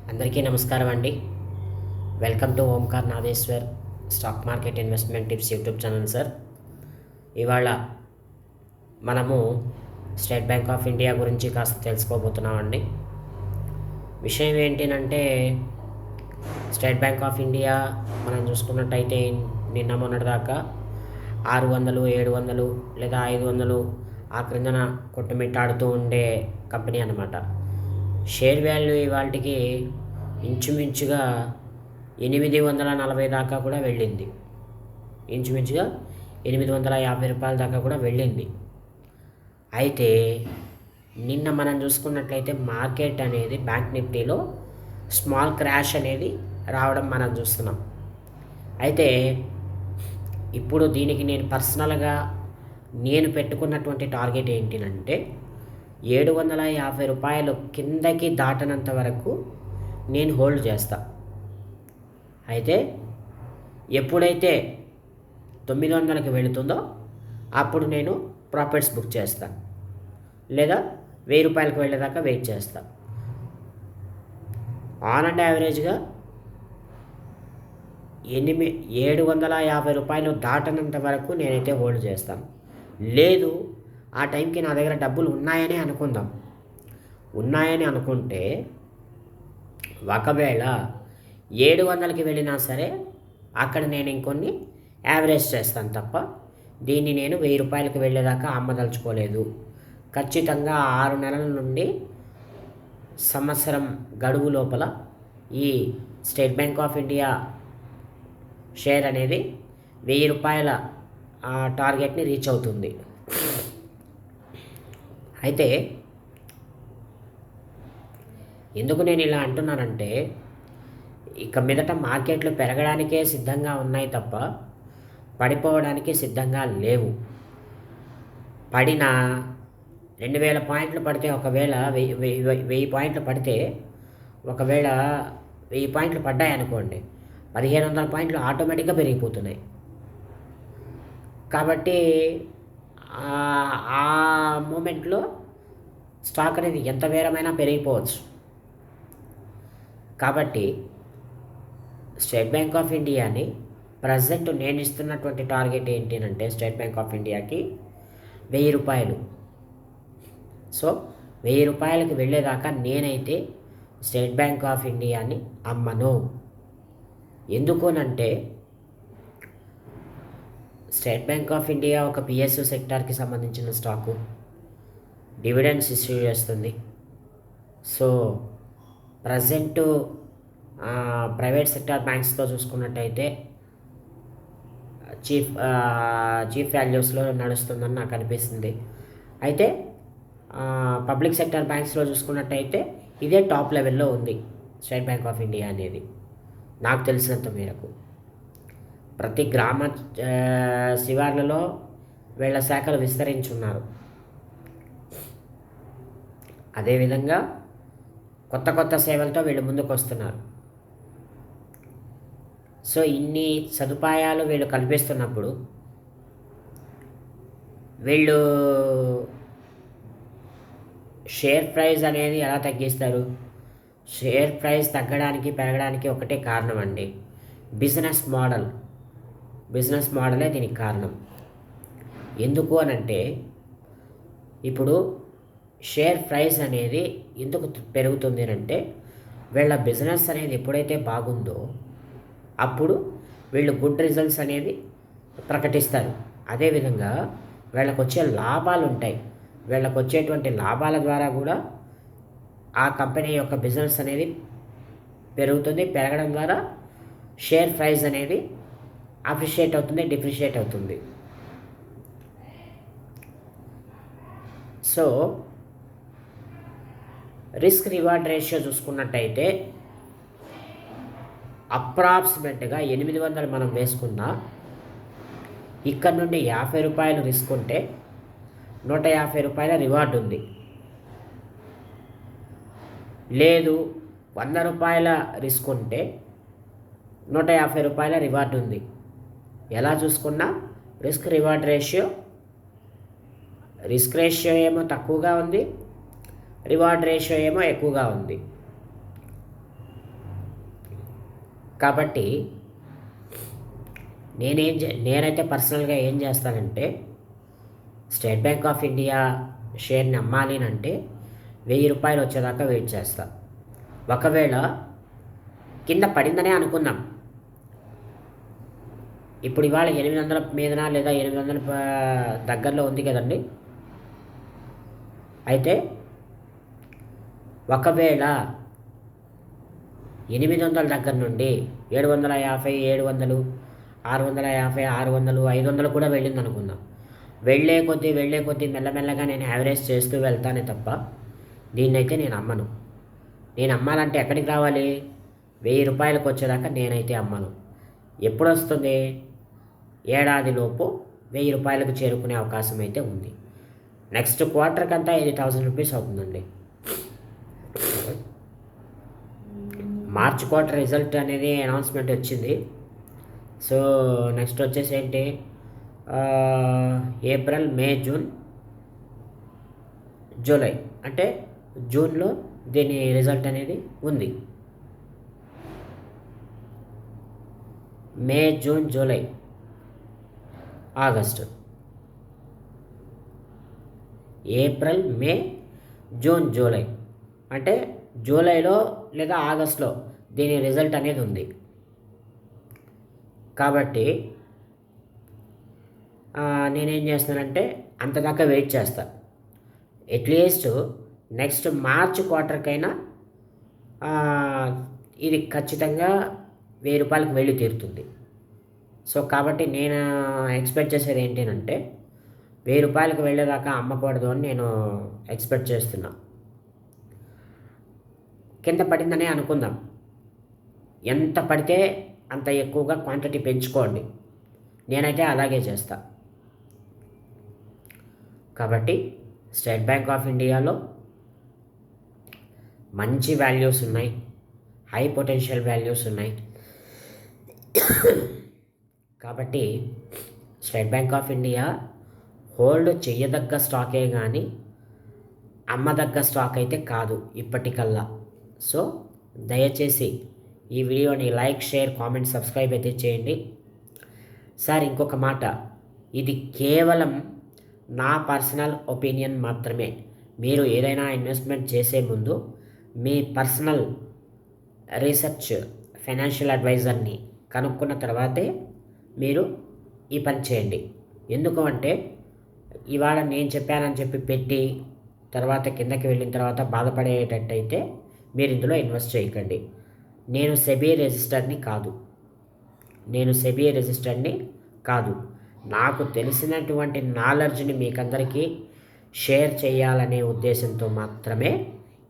అందరికీ నమస్కారం అండి. Welcome to Omkar Nageshwar stock market investment tips YouTube channel sir. ఇవాళ మనము స్టేట్ బ్యాంక్ ఆఫ్ ఇండియా గురించి కాస్త తెలుసుకోబోతున్నామండి. విషయం ఏంటంటే స్టేట్ బ్యాంక్ ఆఫ్ ఇండియా మనం చూసుకున్నట్టయితే నిన్న మొన్నటిదాకా 600, 700 లేదా 500 ఆ క్రిందన కొట్టుమిట్టాడుతూ ఉండే కంపెనీ అన్నమాట. షేర్ వాల్యూ ఇవాళకి ఇంచుమించుగా 840 దాకా కూడా వెళ్ళింది. ఇంచుమించుగా 850 రూపాయల దాకా కూడా వెళ్ళింది. అయితే నిన్న మనం చూసుకున్నట్లయితే మార్కెట్ అనేది బ్యాంక్ నిఫ్టీలో స్మాల్ క్రాష్ అనేది రావడం మనం చూస్తున్నాం. అయితే ఇప్పుడు దీనికి నేను పర్సనల్గా పెట్టుకున్నటువంటి టార్గెట్ ఏంటంటే 750 రూపాయలు కిందకి దాటనంత వరకు నేను హోల్డ్ చేస్తా. అయితే ఎప్పుడైతే 900కి వెళుతుందో అప్పుడు నేను ప్రాఫిట్స్ బుక్ చేస్తాను, లేదా 1000 రూపాయలకు వెళ్ళేదాకా వెయిట్ చేస్తా. ఆన్ అండ్ యావరేజ్గా 750 రూపాయలు దాటనంత వరకు నేనైతే హోల్డ్ చేస్తాను. లేదు ఆ టైంకి నా దగ్గర డబ్బులు ఉన్నాయని అనుకుందాం. ఉన్నాయని అనుకుంటే ఒకవేళ 700కి వెళ్ళినా సరే అక్కడ నేను ఇంకొన్ని యావరేజ్ చేస్తాను తప్ప దీన్ని నేను 1000 రూపాయలకు వెళ్ళేదాకా అమ్మదలుచుకోలేదు. ఖచ్చితంగా 6 నెలల నుండి సంవత్సరం గడువు లోపల ఈ state Bank of India share అనేది 1000 రూపాయల టార్గెట్ని రీచ్ అవుతుంది. అయితే ఎందుకు నేను ఇలా అంటున్నానంటే ఇక మీదట మార్కెట్లు పెరగడానికే సిద్ధంగా ఉన్నాయి తప్ప పడిపోవడానికి సిద్ధంగా లేవు. పడిన 2000 పాయింట్లు పడితే, ఒకవేళ 1000 పాయింట్లు పడితే, ఒకవేళ 1000 పాయింట్లు పడ్డాయి అనుకోండి, 1500 పాయింట్లు ఆటోమేటిక్గా పెరిగిపోతున్నాయి. కాబట్టి ఆ మూమెంట్లో స్టాక్ అనేది ఎంత వేరమైనా పెరిగిపోవచ్చు. కాబట్టి స్టేట్ బ్యాంక్ ఆఫ్ ఇండియాని ప్రజెంట్ నేను ఇస్తున్నటువంటి టార్గెట్ ఏంటంటే స్టేట్ బ్యాంక్ ఆఫ్ ఇండియాకి 1000 రూపాయలు. సో 1000 రూపాయలకి వెళ్ళేదాకా నేనైతే స్టేట్ బ్యాంక్ ఆఫ్ ఇండియాని అమ్మను. ఎందుకోనంటే స్టేట్ బ్యాంక్ ఆఫ్ ఇండియా ఒక పిఎస్యు సెక్టార్కి సంబంధించిన స్టాకు, డివిడెండ్స్ ఇష్యూ చేస్తుంది. సో ప్రజెంటు ప్రైవేట్ సెక్టార్ బ్యాంక్స్తో చూసుకున్నట్టయితే చీఫ్ వాల్యూస్లో నడుస్తుందని నాకు అనిపిస్తుంది. అయితే పబ్లిక్ సెక్టార్ బ్యాంక్స్లో చూసుకున్నట్టయితే ఇదే టాప్ లెవెల్లో ఉంది స్టేట్ బ్యాంక్ ఆఫ్ ఇండియా అనేది నాకు తెలిసినంత మేరకు. ప్రతి గ్రామ శివార్లలో వీళ్ళ శాఖలు విస్తరించున్నారు. అదేవిధంగా కొత్త సేవలతో వీళ్ళు ముందుకు వస్తున్నారు. సో ఇన్ని సదుపాయాలు వీళ్ళు కల్పిస్తున్నప్పుడు వీళ్ళు షేర్ ప్రైస్ అనేది ఎలా తగ్గిస్తారు? షేర్ ప్రైస్ తగ్గడానికి పెరగడానికి ఒకటే కారణం అండి, బిజినెస్ మోడలే దీనికి కారణం. ఎందుకు అనంటే ఇప్పుడు షేర్ ప్రైస్ అనేది ఎందుకు పెరుగుతుంది అంటే వీళ్ళ బిజినెస్ అనేది ఎప్పుడైతే బాగుందో అప్పుడు వీళ్ళు గుడ్ రిజల్ట్స్ అనేది ప్రకటిస్తారు. అదేవిధంగా వీళ్ళకు వచ్చే లాభాలు ఉంటాయి. వీళ్ళకు వచ్చేటువంటి లాభాల ద్వారా కూడా ఆ కంపెనీ యొక్క బిజినెస్ అనేది పెరుగుతుంది. పెరగడం ద్వారా షేర్ ప్రైస్ అనేది అప్రిషియేట్ అవుతుంది, డిప్రిషియేట్ అవుతుంది. సో రిస్క్ రివార్డ్ రేషియో చూసుకున్నట్టయితే అప్రాక్సిమేట్గా 800 మనం వేసుకున్నా ఇక్కడ నుండి 50 రూపాయలు రిస్క్ ఉంటే 150 రూపాయల రివార్డ్ ఉంది. లేదు 100 రూపాయల రిస్క్ ఉంటే 150 రూపాయల రివార్డ్ ఉంది. ఎలా చూసుకున్నా రిస్క్ రేషియో ఏమో తక్కువగా ఉంది, రివార్డ్ రేషియో ఏమో ఎక్కువగా ఉంది. కాబట్టి నేనైతే పర్సనల్గా ఏం చేస్తానంటే స్టేట్ బ్యాంక్ ఆఫ్ ఇండియా షేర్ని అమ్మాలి అంటే ₹1000 వచ్చేదాకా వెయిట్ చేస్తా. ఒకవేళ కింద పడిందనే అనుకుందాం, ఇప్పుడు ఇవాళ 800 మీదన లేదా 800 దగ్గరలో ఉంది కదండి. అయితే ఒకవేళ 800 దగ్గర నుండి 750, 700, 650, 600, 500 కూడా వెళ్ళింది అనుకుందాం. వెళ్ళే కొద్దీ మెల్లమెల్లగా నేను యావరేజ్ చేస్తూ వెళ్తానే తప్ప దీన్నైతే నేను అమ్మను. నేను అమ్మాలంటే ఎక్కడికి రావాలి? ₹1000 వచ్చేదాకా నేనైతే అమ్మను. ఎప్పుడు వస్తుంది? ఏడాదిలోపు ₹1000 చేరుకునే అవకాశం అయితే ఉంది. నెక్స్ట్ క్వార్టర్కి అంతా ₹80,000 అవుతుందండి. మార్చ్ క్వార్టర్ రిజల్ట్ అనేది అనౌన్స్మెంట్ వచ్చింది. సో నెక్స్ట్ వచ్చేసి ఏంటి, ఏప్రిల్, మే, జూన్, జూలై, అంటే జూన్లో దీని రిజల్ట్ అనేది ఉంది. మే, జూన్, జూలై, ఆగస్టు, ఏప్రిల్, మే, జూన్, జూలై, అంటే జూలైలో లేదా ఆగస్టులో దీని రిజల్ట్ అనేది ఉంది. కాబట్టి నేనేం చేస్తానంటే అంతదాకా వెయిట్ చేస్తా. అట్లీస్ట్ నెక్స్ట్ మార్చ్ క్వార్టర్కైనా ఇది ఖచ్చితంగా ₹1000 వెళ్ళి తీరుతుంది. సో కాబట్టి నేను ఎక్స్పెక్ట్ చేసేది ఏంటంటే ₹1000 వెళ్ళేదాకా అమ్మకూడదు అని నేను ఎక్స్పెక్ట్ చేస్తున్నా. కింద పడిందనే అనుకుందాం, ఎంత పడితే అంత ఎక్కువగా క్వాంటిటీ పెంచుకోండి. నేనైతే అలాగే చేస్తా. కాబట్టి స్టేట్ బ్యాంక్ ఆఫ్ ఇండియాలో మంచి వాల్యూస్ ఉన్నాయి, హై పొటెన్షియల్ వాల్యూస్ ఉన్నాయి. కాబట్టి State Bank of India hold చేయదగ్గ స్టాకే కానీ అమ్మదగ్గ స్టాక్ అయితే కాదు ఇప్పటికల్లా. సో దయచేసి ఈ వీడియోని లైక్, షేర్, కామెంట్, సబ్స్క్రైబ్ అయితే చేయండి. సార్ ఇంకొక మాట, ఇది కేవలం నా పర్సనల్ ఒపీనియన్ మాత్రమే. మీరు ఏదైనా ఇన్వెస్ట్మెంట్ చేసే ముందు మీ పర్సనల్ రీసెర్చ్ ఫైనాన్షియల్ అడ్వైజర్ని కనుక్కున్న తర్వాతే మీరు ఈ పని చేయండి. ఎందుకు అంటే ఇవాళ నేను చెప్పానని చెప్పి పెట్టి తర్వాత కిందకి వెళ్ళిన తర్వాత బాధపడేటట్టయితే మీరు ఇందులో ఇన్వెస్ట్ చేయకండి. నేను సెబీ రిజిస్టర్ని కాదు. నాకు తెలిసినటువంటి నాలెడ్జ్ని మీకందరికీ షేర్ చేయాలనే ఉద్దేశంతో మాత్రమే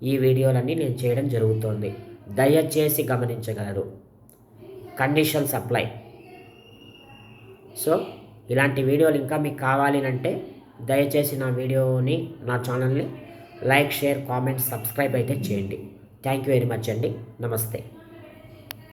ఈ వీడియోలన్నీ నేను చేయడం జరుగుతోంది. దయచేసి గమనించగలరు. Conditions apply. సో ఇలాంటి వీడియోలు ఇంకా మీకు కావాలి అంటే దయచేసి నా ఛానల్ని లైక్, షేర్, కామెంట్, సబ్స్క్రైబ్ అయితే చేయండి. థ్యాంక్ యూ వెరీ మచ్ అండి. నమస్తే.